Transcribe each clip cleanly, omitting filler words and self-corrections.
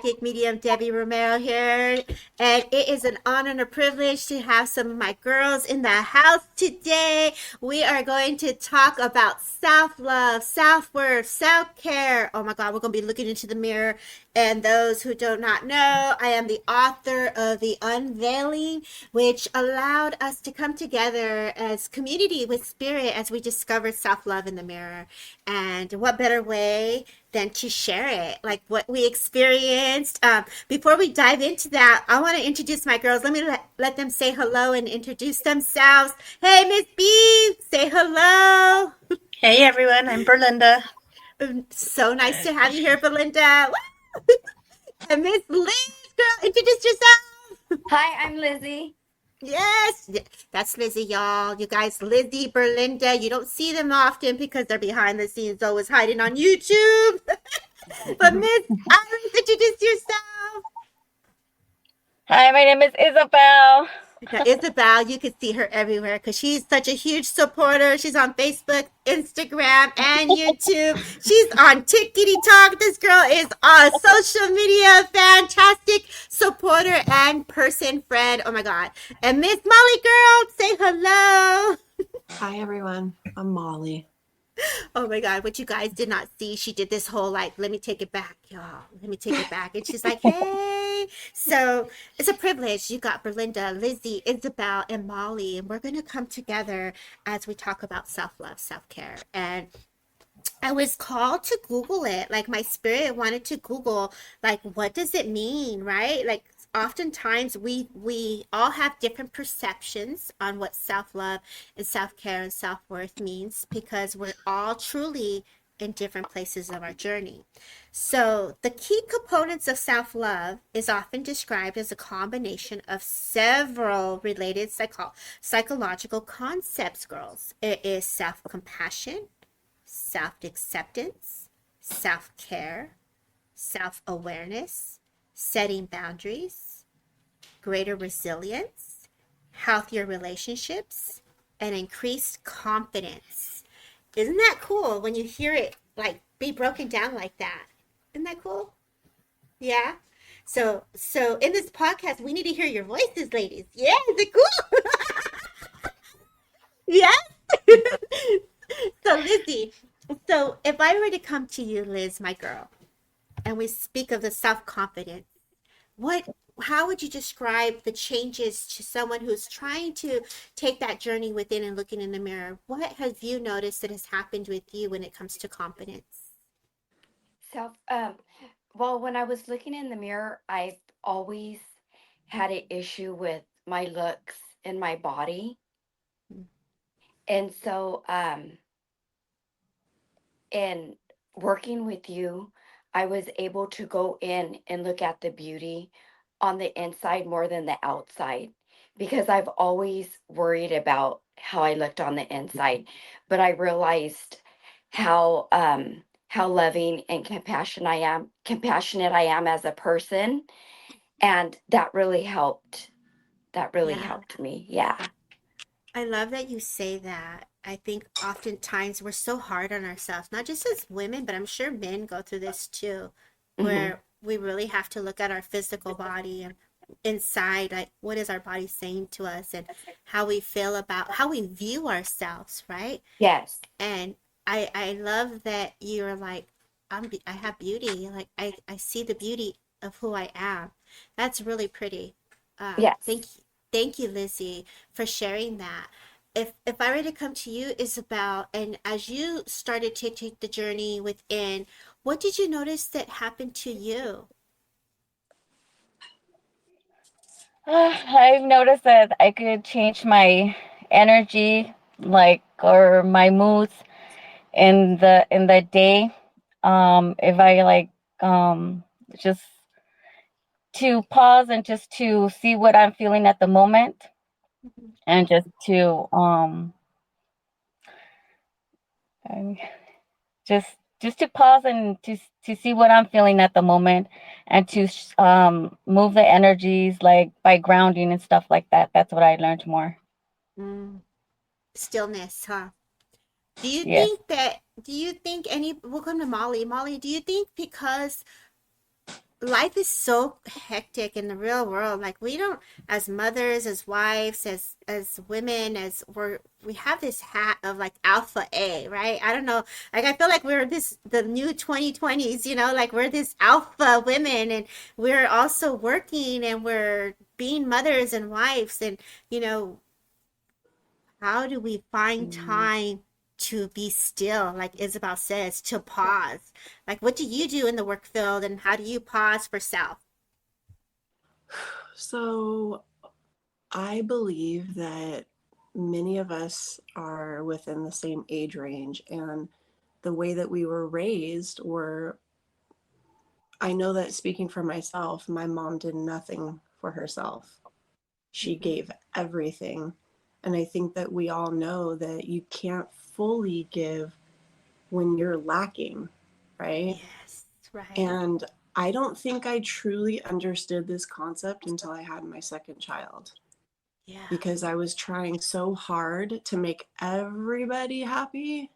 psychic medium Debbie Romero here, and it is an honor and a privilege to have some of my girls in the house today. We are going to talk about self-love, self-worth, self-care. Oh my God, we're going to be looking into the mirror. And those who do not know, I am the author of the Unveiling, which allowed us to come together as community with spirit as we discovered self-love in the mirror. And what better way than to share it, like what we experienced. Before we dive into that, I want to introduce my girls. Let them say hello and introduce themselves. Hey, Miss B, say hello. Hey everyone, I'm Berlinda. So nice to have you here, Belinda. And Miss Liz, girl, introduce yourself. Hi, I'm Lizzie. Yes, that's Lizzie, y'all. You guys, Lizzie, Berlinda, you don't see them often because they're behind the scenes, always hiding on YouTube. But Miss Iris, introduce yourself. Hi, my name is Isabel. Now, Isabel, you can see her everywhere because she's such a huge supporter. She's on Facebook, Instagram, and YouTube. She's on Tickety Talk. This girl is a social media fantastic supporter and person friend. Oh my God. And Miss Molly Girl, say hello. Hi everyone, I'm Molly. Oh my God, what you guys did not see, she did this whole like, let me take it back, y'all. Let me take it back. And she's like, hey. So it's a privilege. You got Berlinda, Lizzie, Isabel, and Molly. And we're going to come together as we talk about self-love, self-care. And I was called to Google it. Like my spirit wanted to Google, like, what does it mean, right? Like oftentimes we all have different perceptions on what self-love and self-care and self-worth means because we're all truly in different places of our journey. So the key components of self-love is often described as a combination of several related psychological concepts, girls. It is self-compassion, self-acceptance, self-care, self-awareness, setting boundaries, greater resilience, healthier relationships, and increased confidence. Isn't that cool when you hear it like be broken down like that? Isn't that cool? Yeah. So in this podcast, we need to hear your voices, ladies. Yeah, is it cool? Yeah. So Lizzie, so if I were to come to you, Liz, my girl, and we speak of the self-confidence, what how would you describe the changes to someone who's trying to take that journey within and looking in the mirror? What have you noticed that has happened with you when it comes to confidence? Self, well, when I was looking in the mirror, I've always had an issue with my looks and my body. And so, in working with you, I was able to go in and look at the beauty on the inside more than the outside because I've always worried about how I looked on the inside. But I realized how loving and compassionate I am as a person, and that really helped. That really Yeah. helped me. Yeah. I love that you say that. I think oftentimes we're so hard on ourselves, not just as women, but I'm sure men go through this too, Hmm. where we really have to look at our physical body and inside, like what is our body saying to us and how we feel about how we view ourselves, right? Yes. And I love that you're like, I have beauty. Like I see the beauty of who I am. That's really pretty. Yes. Thank you, Lizzie, for sharing that. If I were to come to you, Isabel, and as you started to take the journey within, what did you notice that happened to you? I've noticed that I could change my energy, like or my moods in the day. If I um just to pause and just to see what I'm feeling at the moment, Mhm. and just to um, just to pause and to see what I'm feeling at the moment, and to move the energies like by grounding and stuff like that. That's what I learned more. Mm, stillness, huh? Yes. Do you think any, we'll come to Molly. Molly, do you think because life is so hectic in the real world. Like we don't, as mothers, as wives, as women, as we have this hat of like alpha A, right? I don't know. Like I feel like we're this the new 2020s, like we're this alpha women, and we're also working and we're being mothers and wives, and you know, how do we find Mm. time to be still, like Isabel says, to pause? Like, what do you do in the work field, and how do you pause for self? So I believe that many of us are within the same age range, and the way that we were raised were, I know that speaking for myself, my mom did nothing for herself. She Mhm. gave everything. And I think that we all know that you can't fully give when you're lacking, right? Yes, right. And I don't think I truly understood this concept until I had my second child, Yeah. because I was trying so hard to make everybody happy,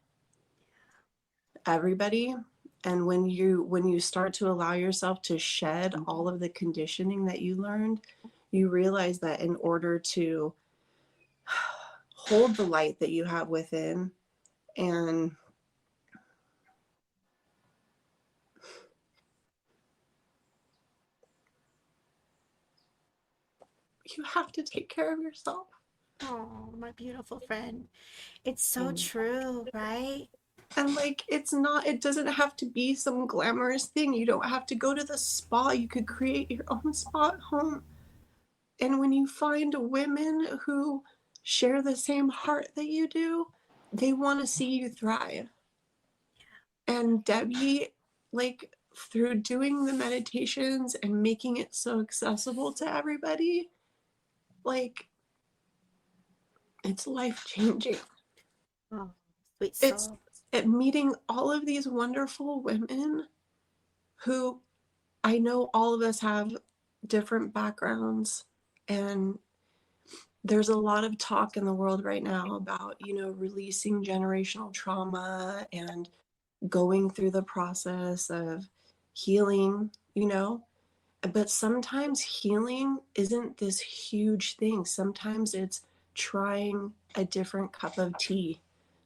everybody. And when you start to allow yourself to shed all of the conditioning that you learned, you realize that in order to hold the light that you have within, and you have to take care of yourself. Oh, my beautiful friend. It's so And true, right? like, it doesn't have to be some glamorous thing. You don't have to go to the spa. You could create your own spa at home. And when you find women who share the same heart that you do, they want to see you thrive. And Debbie, like, through doing the meditations and making it so accessible to everybody, like, it's life changing. Oh, sweet It's soul. meeting all of these wonderful women who, I know all of us have different backgrounds, and there's a lot of talk in the world right now about, releasing generational trauma and going through the process of healing, but sometimes healing isn't this huge thing. Sometimes it's trying a different cup of tea. Yeah.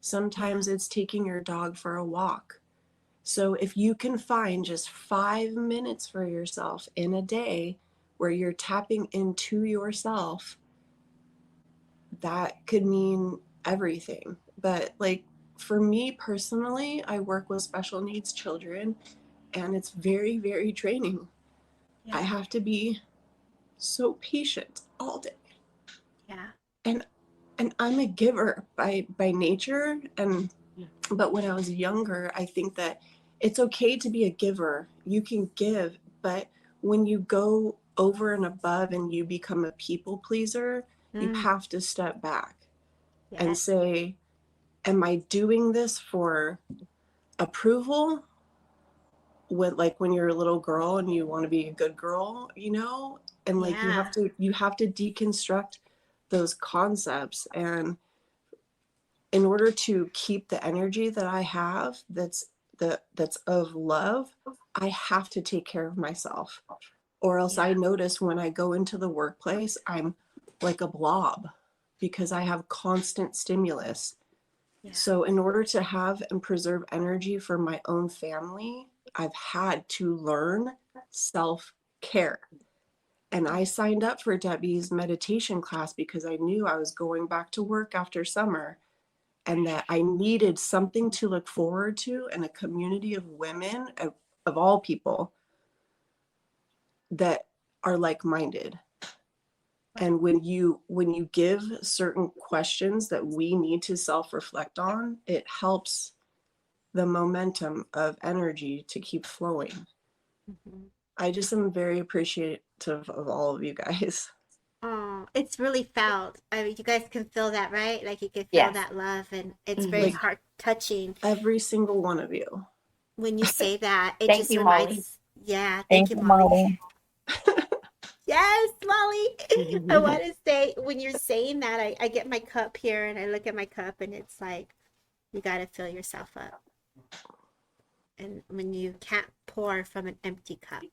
Sometimes it's taking your dog for a walk. So if you can find just 5 minutes for yourself in a day where you're tapping into yourself, that could mean everything. But like, for me personally, I work with special needs children, and it's very, very draining. I Yeah. have to be so patient all day. Yeah. And I'm a giver by nature, and but when I was younger, I think that it's okay to be a giver. You can give, but when you go over and above and you become a people pleaser, you Mm, have to step back and yes. say, am I doing this for approval? With, like, when you're a little girl and you want to be a good girl, and like, you have Yeah. to deconstruct those concepts. And in order to keep the energy that I have, that's of love, I have to take care of myself, or else I Yeah. notice when I go into the workplace, I'm like a blob because I have constant stimulus. Yeah. So in order to have and preserve energy for my own family, I've had to learn self-care. And I signed up for Debbie's meditation class because I knew I was going back to work after summer, and that I needed something to look forward to in a community of women, of all people, that are like-minded. Right. And when you give certain questions that we need to self-reflect on, it helps the momentum of energy to keep flowing. Hmm. I just am very appreciative of all of you guys. Oh, it's really felt. I mean, you guys can feel that, right? Like you can feel Yes. that love, and it's very Hmm. Like, heart touching every single one of you. when you say that. It Thank just you, Molly. reminds, yeah, thank Thank you, you, Molly. Molly. Yes, Molly. I want to say, when you're saying that, I get my cup here and I look at my cup, and it's like, you got to fill yourself up. And when you can't pour from an empty cup,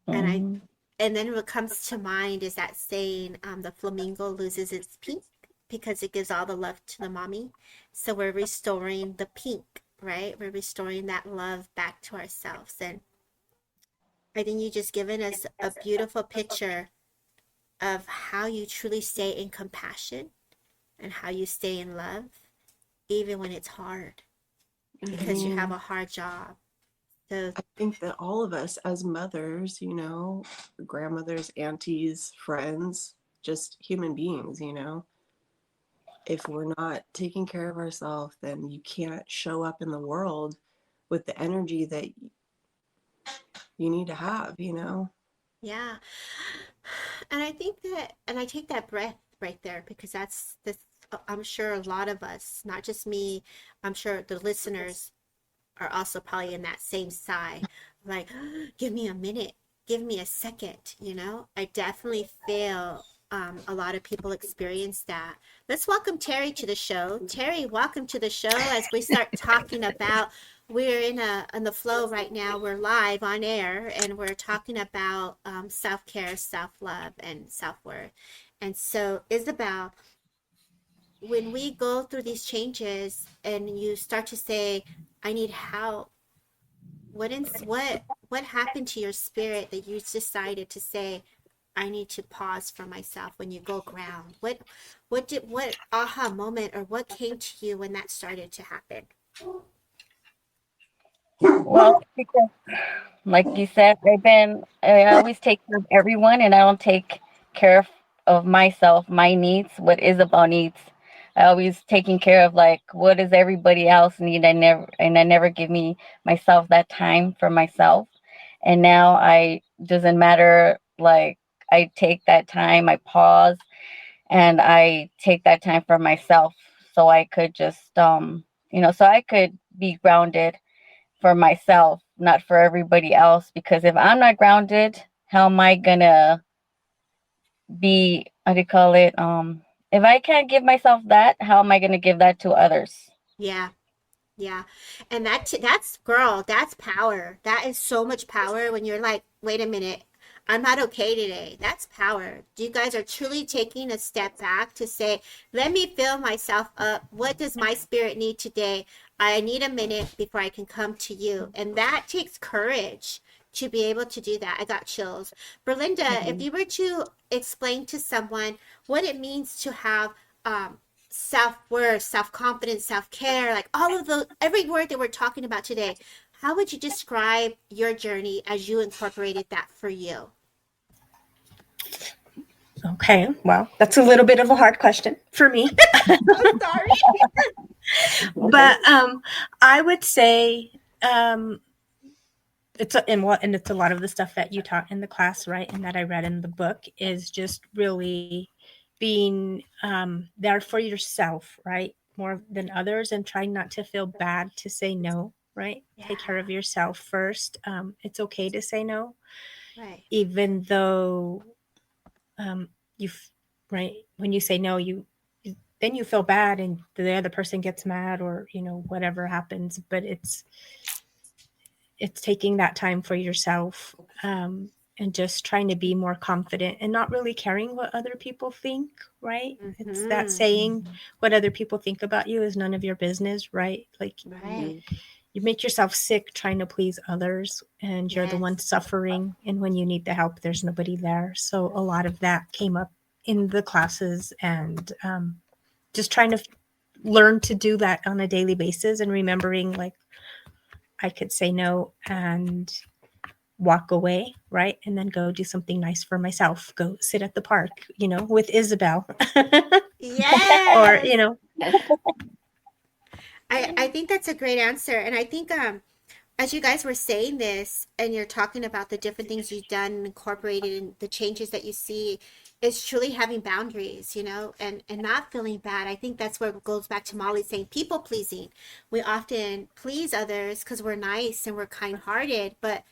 And I Mhm. and then what comes to mind is that saying, the flamingo loses its pink because it gives all the love to the mommy. So we're restoring the pink, right? We're restoring that love back to ourselves. And I think you just given us a beautiful picture of how you truly stay in compassion and how you stay in love, even when it's hard, I because you have mean, a hard job. So, I think that all of us as mothers, grandmothers, aunties, friends, just human beings, if we're not taking care of ourselves, then you can't show up in the world with the energy that you need to have. yeah. And I think that, and I take that breath right there because that's this, I'm sure a lot of us, not just me, I'm sure the listeners are also probably in that same sigh, like, give me a minute, give me a second. I definitely feel a lot of people experience that. Let's welcome Terri to the show. Terri, welcome to the show as we start talking about, we're in the flow right now. We're live on air and we're talking about self-care, self-love, and self-worth. And so, Isabel, when we go through these changes and you start to say, I need help, what happened to your spirit that you decided to say, I need to pause for myself when you go ground? What aha moment or what came to you when that started to happen? Well, because like you said, I always take care of everyone and I don't take care of myself, my needs, what Isabel needs. I always taking care of like what does everybody else need. I never give me myself that time for myself. And now I doesn't matter like I take that time, I pause and I take that time for myself so I could just so I could be grounded for myself, not for everybody else. Because if I'm not grounded, how am I gonna be? How do you call it? If I can't give myself that, how am I gonna give that to others? Yeah. Yeah. And that's girl, that's power. That is so much power when you're like, wait a minute, I'm not okay today. That's power. You guys are truly taking a step back to say, let me fill myself up. What does my spirit need today? I need a minute before I can come to you. And that takes courage to be able to do that. I got chills. Berlinda, if Mhm. you were to explain to someone what it means to have self-worth, self-confidence, self-care, like all of those, every word that we're talking about today, how would you describe your journey as you incorporated that for you? Okay, well, that's a little bit of a hard question for me. I'm sorry. But I would say it's a lot of the stuff that you taught in the class, right? And that I read in the book is just really being there for yourself, right? More than others, and trying not to feel bad to say no, right? Yeah, Take care of yourself first. It's okay to say no, right. even though um, you right when you say no, then you feel bad, and the other person gets mad, or whatever happens. But it's taking that time for yourself, and just trying to be more confident and not really caring what other people think, right? It's that Mm-hmm. saying, what other people think about you is none of your business, right? Like Right. you make yourself sick trying to please others, and you're the one Yes. suffering, and when you need the help there's nobody there. So a lot of that came up in the classes, and just trying to learn to do that on a daily basis, and remembering like I could say no and walk away, right? And then go do something nice for myself. Go sit at the park, with Isabel. or, Yes. I mm-hmm. think that's a great answer. And I think as you guys were saying this and you're talking about the different things you've done and incorporated and the changes that you see, it's truly having boundaries, and not feeling bad. I think that's where it goes back to Molly saying people pleasing. We often please others because we're nice and we're kind-hearted, but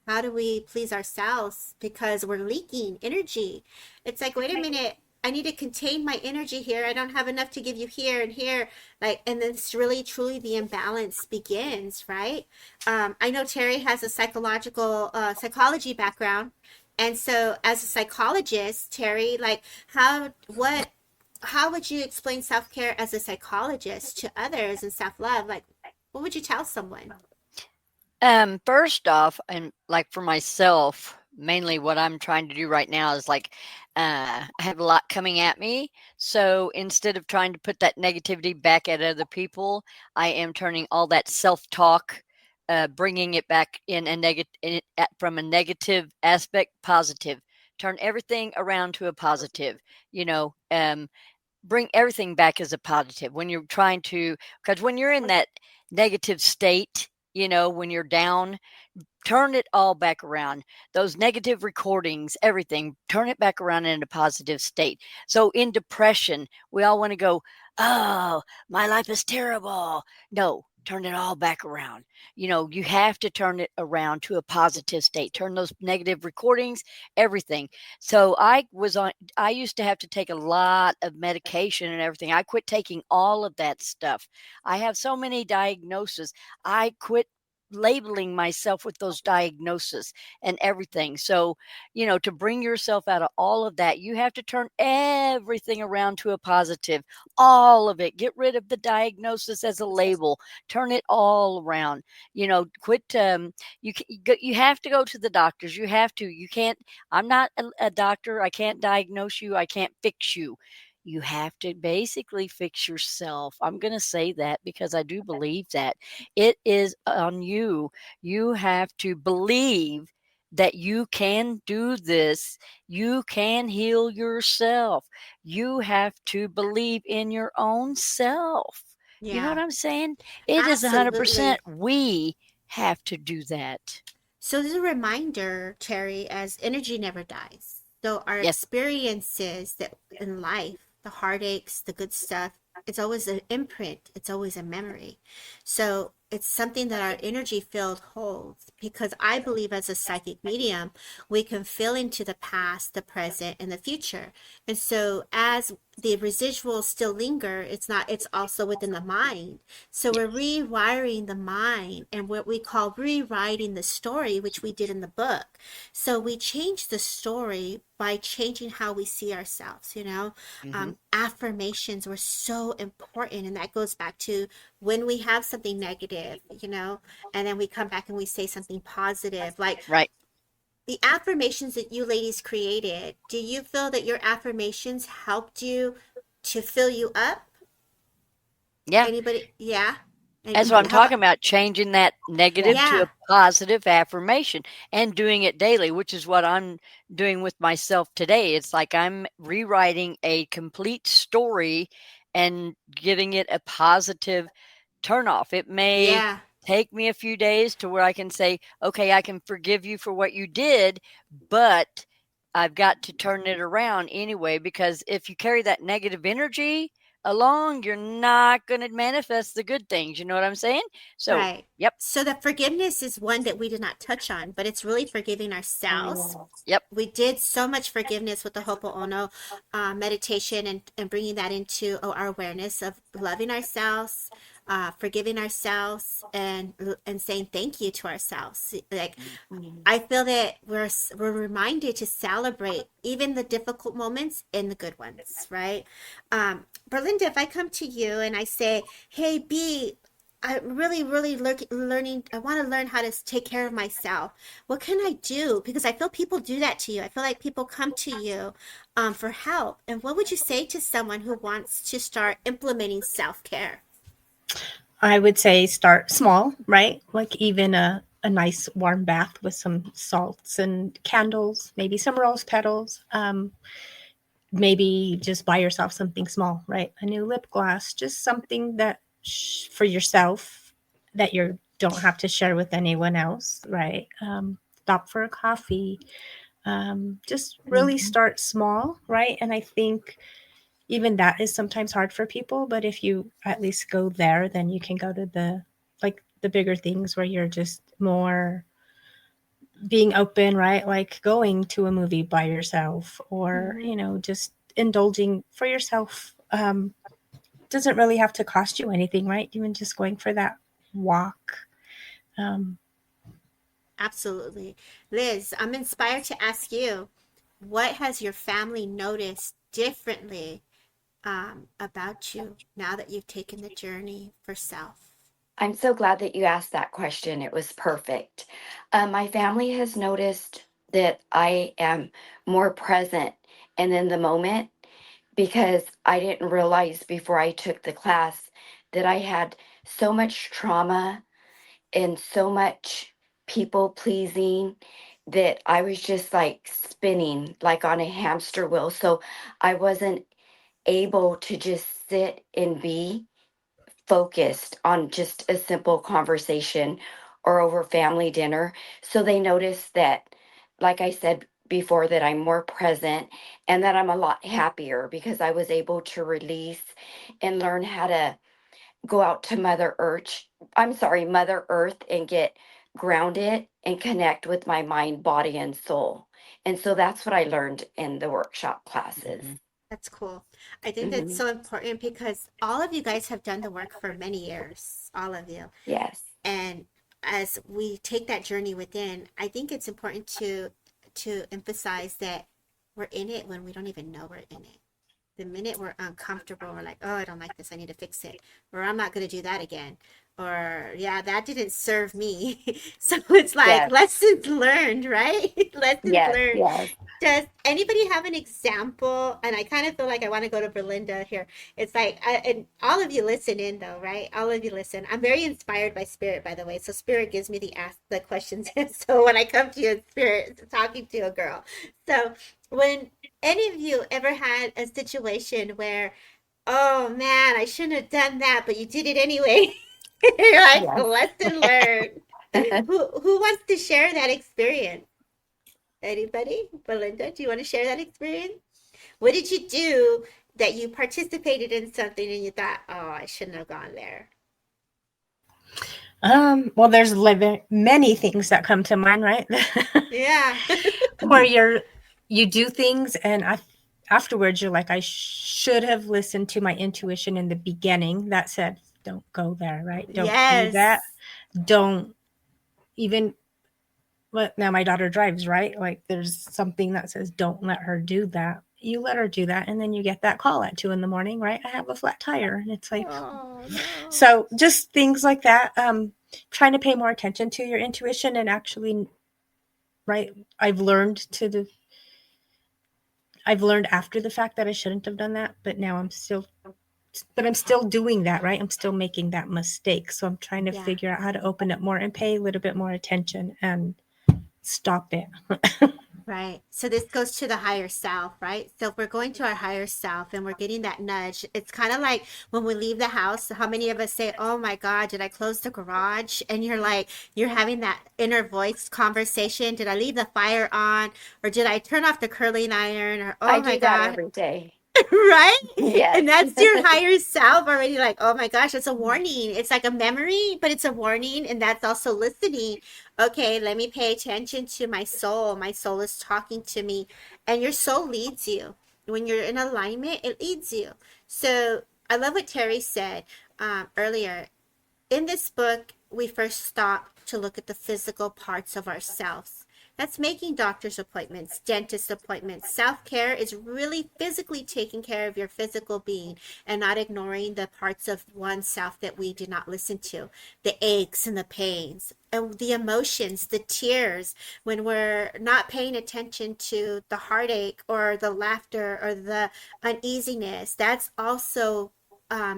how do we please ourselves because we're leaking energy? It's like, wait a minute. I need to contain my energy here. I don't have enough to give you here and here. Like, and then it's really truly the imbalance begins, right? I know Terri has a psychology background. And so as a psychologist, Terri, like how would you explain self-care as a psychologist to others and self-love? Like, what would you tell someone? First off, and like for myself, mainly what I'm trying to do right now is like, I have a lot coming at me. So instead of trying to put that negativity back at other people, I am turning all that self-talk, bringing it back in a negative, from a negative aspect, positive. Turn everything around to a positive. You know, bring everything back as a positive when you're trying to, because when you're in that negative state, you know, when you're down, turn it all back around. Those negative recordings, everything, turn it back around in a positive state. So in depression, we all want to go, oh, my life is terrible. No, turn it all back around. You know, you have to turn it around to a positive state. Turn those negative recordings, everything. So I used to have to take a lot of medication and everything. I quit taking all of that stuff. I have so many diagnoses. I quit labeling myself with those diagnoses and everything. So, you know, to bring yourself out of all of that, you have to turn everything around to a positive, all of it. Get rid of the diagnosis as a label, turn it all around. You know, quit. You have to go to the doctors. You can't. I'm not a doctor. I can't diagnose you. I can't fix you. You have to basically fix yourself. I'm going to say that because I do believe that it is on you. You have to believe that you can do this. You can heal yourself. You have to believe in your own self. You know what Yeah, I'm saying? It is 100% absolutely. we have to do that. So there's a reminder, Terry, as energy never dies. So our Yes. experiences that in life, the heartaches, the good stuff, it's always an imprint. It's always a memory. So it's something that our energy field holds because I believe as a psychic medium, we can feel into the past, the present, and the future. And so as the residuals still linger, it's also within the mind. So we're rewiring the mind and what we call rewriting the story, which we did in the book. So we change the story by changing how we see ourselves, you know. Hmm. Affirmations were so important. And that goes back to when we have something negative, you know, and then we come back and we say something positive. Like Right. the affirmations that you ladies created, do you feel that your affirmations helped you to fill you up? Yeah. Anybody? Yeah. And That's what I'm how about, talking about, changing that negative to yeah. a positive affirmation and doing it daily, which is what I'm doing with myself today. It's like I'm rewriting a complete story and giving it a positive turn off. It may Yeah, take me a few days to where I can say, okay, I can forgive you for what you did, but I've got to turn it around anyway, because if you carry that negative energy along, you're not going to manifest the good things. You know what I'm saying? So, right. yep, So the forgiveness is one that we did not touch on, but it's really forgiving ourselves. yep. We did so much forgiveness with the Ho'oponopono meditation and bringing that into our awareness of loving ourselves, forgiving ourselves, and saying thank you to ourselves. Like I feel that we're reminded to celebrate even the difficult moments and the good ones, right? Berlinda, if I come to you and I say, "Hey, B, I'm really learning. I want to learn how to take care of myself. What can I do?" Because I feel people do that to you. I feel like people come to you for help. And what would you say to someone who wants to start implementing self-care? I would say start small, right? Like even a nice warm bath with some salts and candles, maybe some rose petals. Maybe just buy yourself something small, right? A new lip gloss, just something that for yourself that you don't have to share with anyone else, right? Stop for a coffee. Just really start small, right? And I think even that is sometimes hard for people, but if you at least go there, then you can go to the bigger things where you're just more being open, right? Like going to a movie by yourself or, Mm-hmm. just indulging for yourself doesn't really have to cost you anything, right? Even just going for that walk. Um, Absolutely. Liz, I'm inspired to ask you, what has your family noticed differently about you now that you've taken the journey for self? I'm so glad that you asked that question. It was perfect. My family has noticed that I am more present and in the moment because I didn't realize before I took the class that I had so much trauma and so much people pleasing that I was just like spinning like on a hamster wheel. So I wasn't able to just sit and be focused on just a simple conversation or over family dinner. So they notice that, like I said before, that I'm more present and that I'm a lot happier because I was able to release and learn how to go out to Mother Earth. I'm sorry, Mother Earth, and get grounded and connect with my mind, body, and soul. And so that's what I learned in the workshop classes. That's cool. I think that's Hmm. so important because all of you guys have done the work for many years, all of you. Yes. And as we take that journey within, I think it's important to emphasize that we're in it when we don't even know we're in it. The minute we're uncomfortable, we're like, oh, I don't like this, I need to fix it, or I'm not going to do that again, or yeah, that didn't serve me. So it's like Yes. lessons learned, right? Lessons Yes. learned. Yes. Does anybody have an example? And I kind of feel like I want to go to Berlinda here. It's like, and all of you listen in though, right? All of you listen. I'm very inspired by Spirit, by the way. So Spirit gives me the questions. So when I come to you in Spirit, talking to a girl. So when any of you ever had a situation where, oh man, I shouldn't have done that, but you did it anyway. You're like, Yes. lesson learned. Who wants to share that experience? Anybody? Belinda, do you want to share that experience? What did you do that you participated in something and you thought, oh, I shouldn't have gone there? well, there's many things that come to mind, right? Yeah. Where you do things and afterwards you're like, I should have listened to my intuition in the beginning that said, don't go there, right? Don't do that. Yes. Don't even now my daughter drives, right? Like there's something that says don't let her do that. You let her do that, and then you get that call at 2 a.m, right? I have a flat tire. And it's like, Oh, no. so just things like that. Trying to pay more attention to your intuition and actually, right? I've learned after the fact that I shouldn't have done that, but now I'm still doing that, right? I'm still making that mistake. So I'm trying to Yeah. figure out how to open up more and pay a little bit more attention and stop it. Right. So this goes to the higher self, right? So if we're going to our higher self and we're getting that nudge, it's kind of like when we leave the house, how many of us say, oh my God, did I close the garage? And you're like, you're having that inner voice conversation. Did I leave the fire on? Or did I turn off the curling iron? Or, I oh my do that God, every day. right? Yes. And that's your higher self already like, oh my gosh, it's a warning. It's like a memory, but it's a warning. And that's also listening. Okay, let me pay attention to my soul. My soul is talking to me. And your soul leads you. When you're in alignment, it leads you. So I love what Terri said earlier. In this book, we first stop to look at the physical parts of ourselves. That's making doctor's appointments, dentist appointments. Self care is really physically taking care of your physical being and not ignoring the parts of oneself that we did not listen to, the aches and the pains, and the emotions, the tears, when we're not paying attention to the heartache or the laughter or the uneasiness. That's also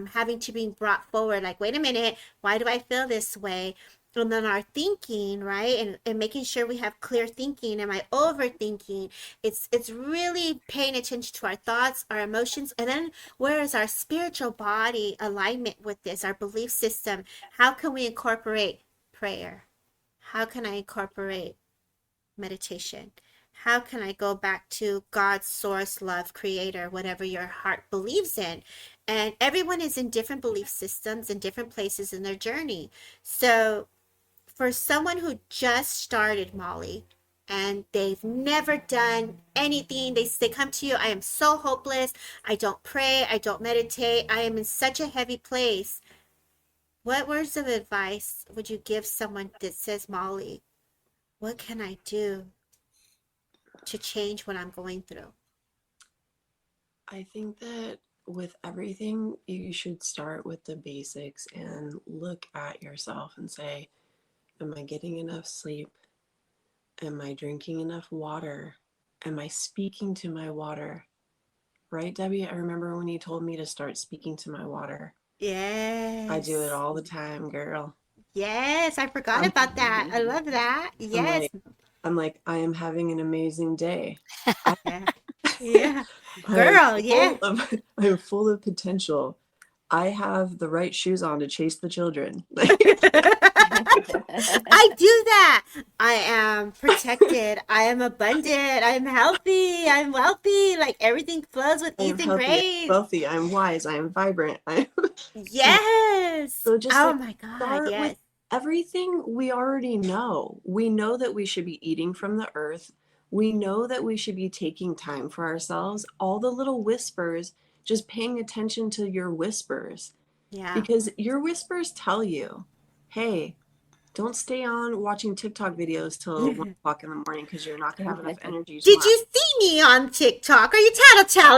having to be brought forward like, wait a minute, why do I feel this way? And then our thinking, right? And making sure we have clear thinking. Am I overthinking? It's really paying attention to our thoughts, our emotions, and then where is our spiritual body alignment with this, our belief system? How can we incorporate prayer? How can I incorporate meditation? How can I go back to God's source, love, creator, whatever your heart believes in? And everyone is in different belief systems and different places in their journey. So for someone who just started, Molly, and they've never done anything. They come to you, I am so hopeless. I don't pray. I don't meditate. I am in such a heavy place. What words of advice would you give someone that says, Molly, what can I do to change what I'm going through? I think that with everything, you should start with the basics and look at yourself and say, am I getting enough sleep? Am I drinking enough water? Am I speaking to my water? Right, Debbie? I remember when you told me to start speaking to my water. I do it Yes. all the time, girl. Yes, I forgot I'm, about that. I love that. I'm Yes. like, I'm like, I am having an amazing day. I, Yeah. Yeah. I am Girl, yeah. full of, I am full of potential. I have the right shoes on to chase the children. I do that. I am protected. I am abundant. I'm healthy. I'm wealthy. Like everything flows with I ease am and healthy, I'm grace. wealthy, I'm wise, I am vibrant. Yes. So just Oh like my God. start with Yes. everything we already know. We know that we should be eating from the earth. We know that we should be taking time for ourselves. All the little whispers, just paying attention to your whispers Yeah. because your whispers tell you, hey, don't stay on watching TikTok videos till 1 o'clock in the morning because you're not gonna have enough energy Did tomorrow. you see me on TikTok? Are you tattletale?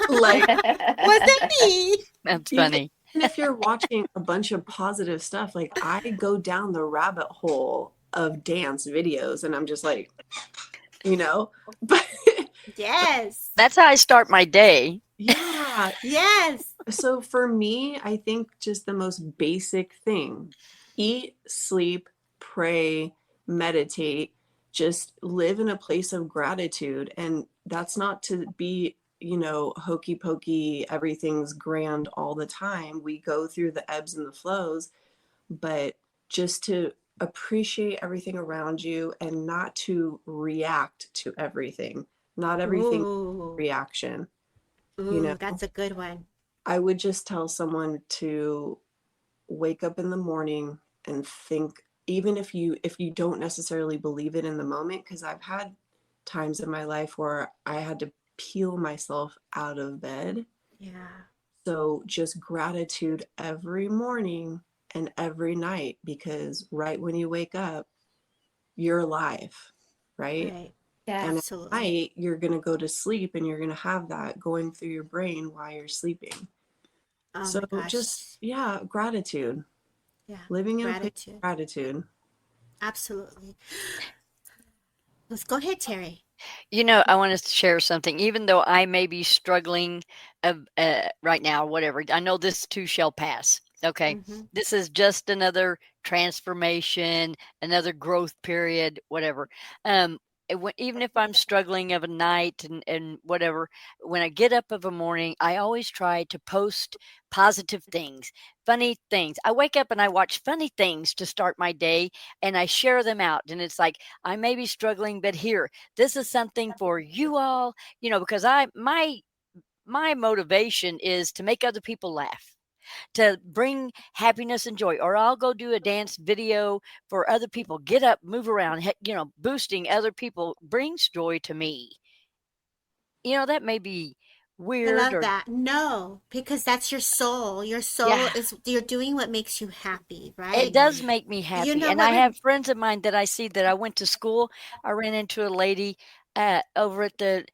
Like Was it me? That's even funny. if you're watching a bunch of positive stuff, like I go down the rabbit hole of dance videos and I'm just like, but Yes. That's how I start my day. yeah. Yes. So for me, I think just the most basic thing, eat, sleep, pray, meditate, just live in a place of gratitude. And that's not to be, hokey pokey, everything's grand all the time. We go through the ebbs and the flows, but just to appreciate everything around you and not to react to everything. Not everything Ooh. reaction, you Ooh, know. that's a good one. I would just tell someone to wake up in the morning and think, even if you don't necessarily believe it in the moment, because I've had times in my life where I had to peel myself out of bed. Yeah. So just gratitude every morning and every night, because right when you wake up, you're alive, right? Right. Yes. And at Absolutely. night, you're going to go to sleep and you're going to have that going through your brain while you're sleeping. Oh So my gosh. just, yeah, gratitude, Yeah. living in a place of Gratitude. gratitude. Absolutely. Let's go ahead, Terry. I want to share something. Even though I may be struggling right now, whatever, I know this too shall pass. Okay. Mm-hmm. This is just another transformation, another growth period, whatever. Even if I'm struggling of a night and whatever, when I get up of a morning, I always try to post positive things, funny things. I wake up and I watch funny things to start my day and I share them out. And it's like, I may be struggling, but here, this is something for you all, because my motivation is to make other people laugh, to bring happiness and joy, or I'll go do a dance video for other people, get up, move around, boosting other people brings joy to me. That may be I weird love or that. No, because that's your soul. Your soul yeah. is, you're doing what makes you happy, It right? does make me You happy, know and what? I have friends of mine that I see that I went to school. I ran into a lady over at the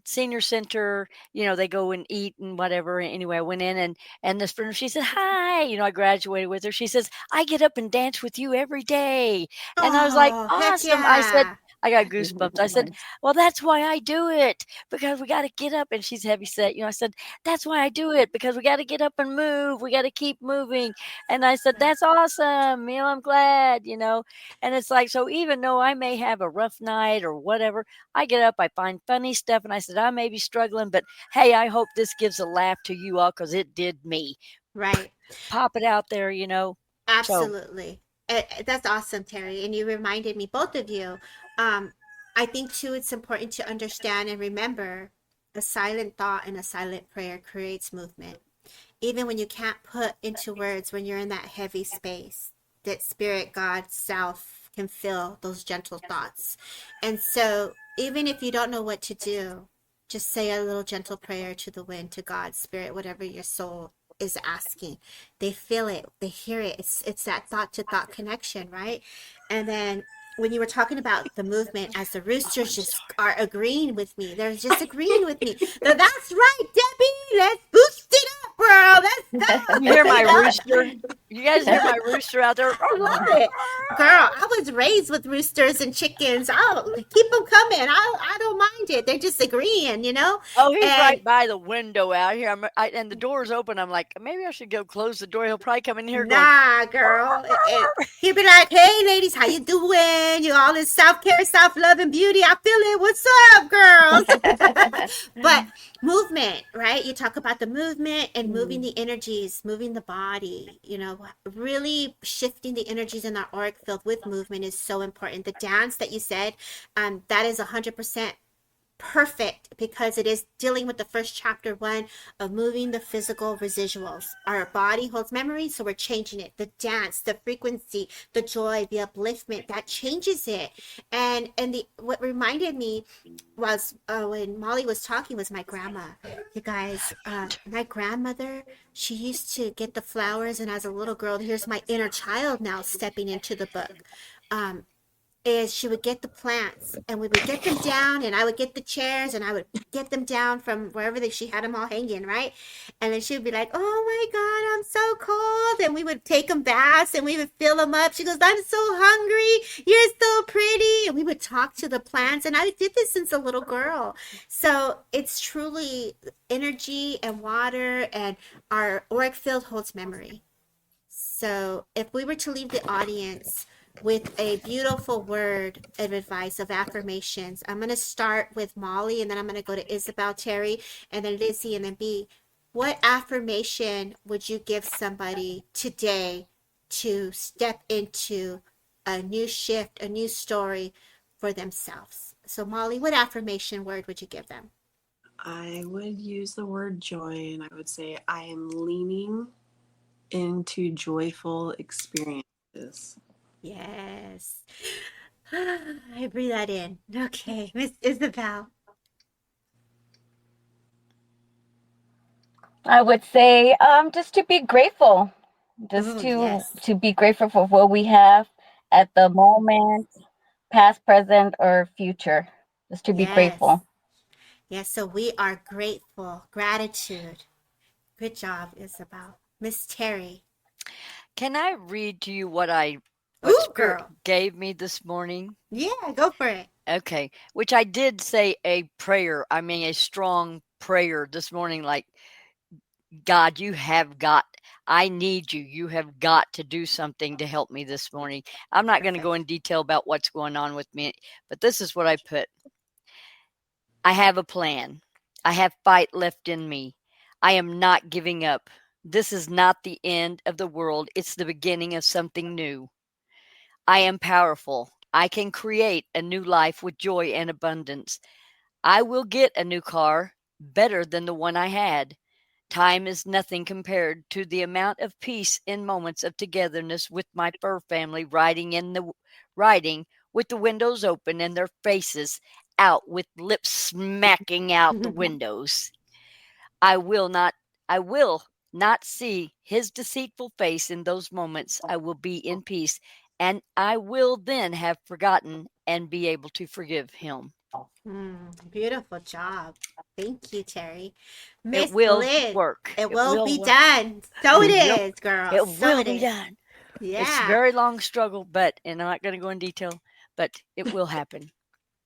senior center. They go and eat and whatever. Anyway, I went in and this friend, she said hi. I graduated with her. She says, I get up and dance with you every day, and I was like, Oh, heck awesome. I said. yeah. I got goosebumps. I said, "Well, that's why I do it because we got to get up." And she's heavy set. I said, "That's why I do it because we got to get up and move. We got to keep moving." And I said, that's awesome. I'm glad. And it's like, so even though I may have a rough night or whatever, I get up, I find funny stuff. And I said, I may be struggling, but hey, I hope this gives a laugh to you all because it did me. Right. Pop it out there. So Absolutely. That's awesome, Terry. And you reminded me, both of you. I think, too, it's important to understand and remember a silent thought and a silent prayer creates movement. Even when you can't put into words, when you're in that heavy space, that spirit, God, self can feel those gentle thoughts. And so, even if you don't know what to do, just say a little gentle prayer to the wind, to God, Spirit, whatever your soul is asking. They feel it, they hear it. It's that thought to thought connection, right? And then when you were talking about the movement, as the roosters just are agreeing with me, they're just agreeing with me. That's right, Debbie. Let's boost it up, girl. Let's go. You hear my You know? rooster? You guys hear my rooster out there? I love it. Girl, I was raised with roosters and chickens. I'll keep them coming. I don't mind it. They're just agreeing, you know? Oh, he's And right by the window out here. And the door's open. I'm like, maybe I should go close the door. He'll probably come in here going, nah, girl. He'd be like, "Hey, ladies, how you doing? You all in self care, self love, and beauty. I feel it. What's up, girls?" But movement, right? You talk about the movement and moving the energies, moving the body. You know, really shifting the energies in our auric field with movement is so important. The dance that you said, that is 100% perfect, because it is dealing with the first chapter one of moving the physical residuals. Our body holds memory, so we're changing it. The dance, the frequency, the joy, the upliftment, that changes it. And the what reminded me was, when Molly was talking, was my grandma. You guys, my grandmother, she used to get the flowers, and as a little girl, here's my inner child now stepping into the book. Is she would get the plants, and we would get them down, and I would get the chairs, and I would get them down from wherever she had them all hanging, right? And then she would be like, "Oh my God, I'm so cold." And we would take them baths, and we would fill them up. She goes, "I'm so hungry. You're so pretty." And we would talk to the plants. And I did this since a little girl. So it's truly energy and water, and our auric field holds memory. So if we were to leave the audience with a beautiful word of advice, of affirmations, I'm going to start with Molly, and then I'm going to go to Isabel, Terri, and then Lizzie, and then B. What affirmation would you give somebody today to step into a new shift, a new story for themselves? So Molly, what affirmation word would you give them? I would use the word joy, and I would say I am leaning into joyful experiences. Yes. I breathe that in. Okay, Miss Isabel. I would say just to be grateful, just Oh, yes. to be grateful for what we have at the moment, past, present, or future. Just to be Yes. grateful. Yes, so we are grateful. Gratitude. Good job, Isabel. Miss Terri. can I read to you what Ooh, Spirit girl. gave me this morning? Yeah, go for it. Okay, which I did say a prayer. I mean, a strong prayer this morning, like, God, I need you. You have got to do something to help me this morning. I'm not going to go Perfect. in detail about what's going on with me, but this is what I put. I have a plan. I have fight left in me. I am not giving up. This is not the end of the world. It's the beginning of something new. I am powerful. I can create a new life with joy and abundance. I will get a new car, better than the one I had. Time is nothing compared to the amount of peace in moments of togetherness with my fur family riding with the windows open and their faces out with lips smacking out the windows. I will not I will not see his deceitful face in those moments. I will be in peace, and I will then have forgotten and be able to forgive him. Beautiful job. Thank you, Terri. It Miss will Liz, work. it It will will be work. done. So it Yep. is, girl. It So will it be is. done. It's a Yeah. very long struggle, and I'm not going to go in detail, but it will happen.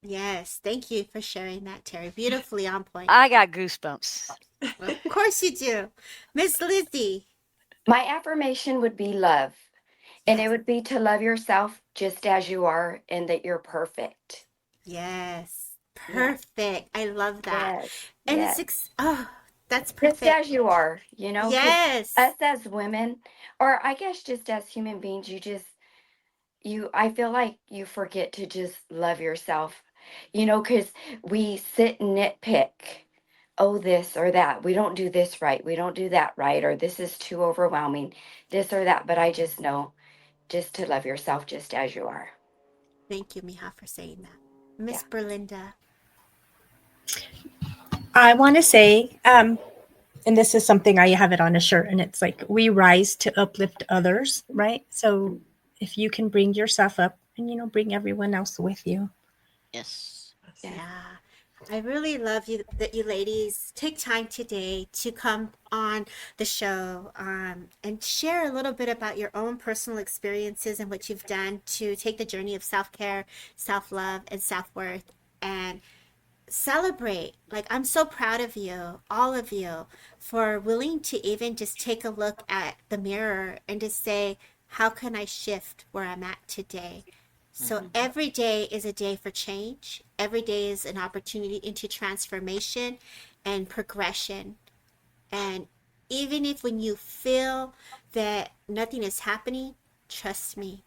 Yes. Thank you for sharing that, Terri. Beautifully on point. I got goosebumps. Of course you do. Miss Lizzie. My affirmation would be love. And it Yes. would be to love yourself just as you are and that you're perfect. Yes. Yeah. Perfect. I love that. Yes. And Yes. oh, that's Just perfect. as you are, because Yes. us as women, or I guess just as human beings, I feel like you forget to just love yourself, because we sit and nitpick. Oh, this or that. We don't do this right. We don't do that right. Or this is too overwhelming, this or that. But I just know just to love yourself just as you are. Thank you, Mija, for saying that. Miss Yeah. Berlinda. I want to say, and this is something I have it on a shirt, and it's like, we rise to uplift others, right? So if you can bring yourself up and, bring everyone else with you. Yes. Yes. Yeah. I really love you that you ladies take time today to come on the show and share a little bit about your own personal experiences and what you've done to take the journey of self-care, self-love, and self-worth and celebrate. Like, I'm so proud of you, all of you, for willing to even just take a look at the mirror and to say, how can I shift where I'm at today? So every day is a day for change. Every day is an opportunity into transformation and progression. And even if when you feel that nothing is happening, trust me,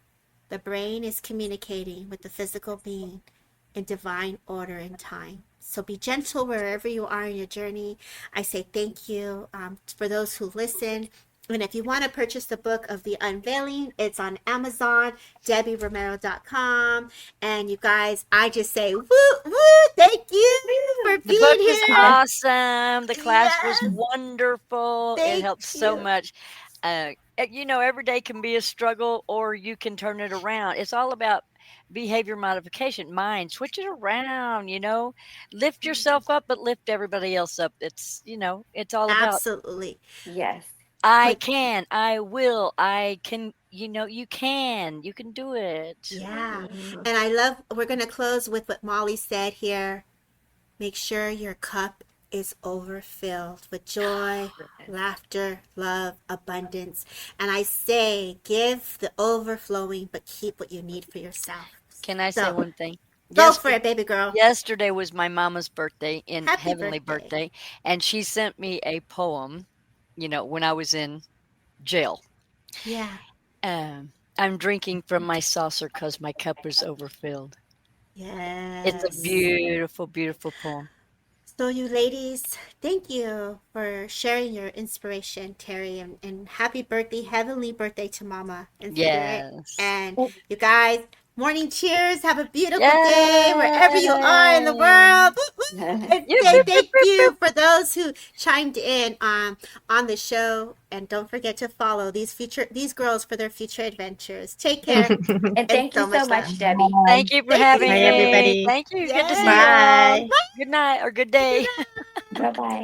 the brain is communicating with the physical being in divine order and time. So be gentle wherever you are in your journey. I say thank you for those who listen. And if you want to purchase the book of The Unveiling, it's on Amazon, DebbieRomero.com. And you guys, I just say, woo, woo, thank you for The being book is here. awesome. The class was Yes, wonderful. It thank helped so you. much. Every day can be a struggle, or you can turn it around. It's all about behavior modification. Mind, switch it around. Lift yourself up, but lift everybody else up. It's all about Absolutely. Yes. I Like, can, I will, I can. You can do it. yeah. Mhm. And I love, we're going to close with what Molly said here. Make sure your cup is overfilled with joy, laughter, love, abundance. And I say, give the overflowing, but keep what you need for yourself. Can I say So one thing? go for Yesterday, it, baby girl. yesterday was my mama's birthday, in Happy heavenly birthday. birthday, and she sent me a poem. When I was in jail. Yeah. I'm drinking from my saucer because my cup is overfilled. It's a Yes. beautiful, beautiful poem. So, you ladies, thank you for sharing your inspiration, Terry, and happy birthday, heavenly birthday to Mama in spirit. Yes. And you guys, morning cheers. Have a beautiful day wherever you are in the Yay! world. Woo, woo. And Yip, say yip, yip, thank yip, yip. you for those who chimed in on the show. And don't forget to follow these girls for their future adventures. Take care And and thank you so so much love. much, Debbie. Thank you for Thank having Bye, you. me. everybody. Thank you. Good to see Yes. y'all. Bye. Good night or good Good day. night. Bye bye.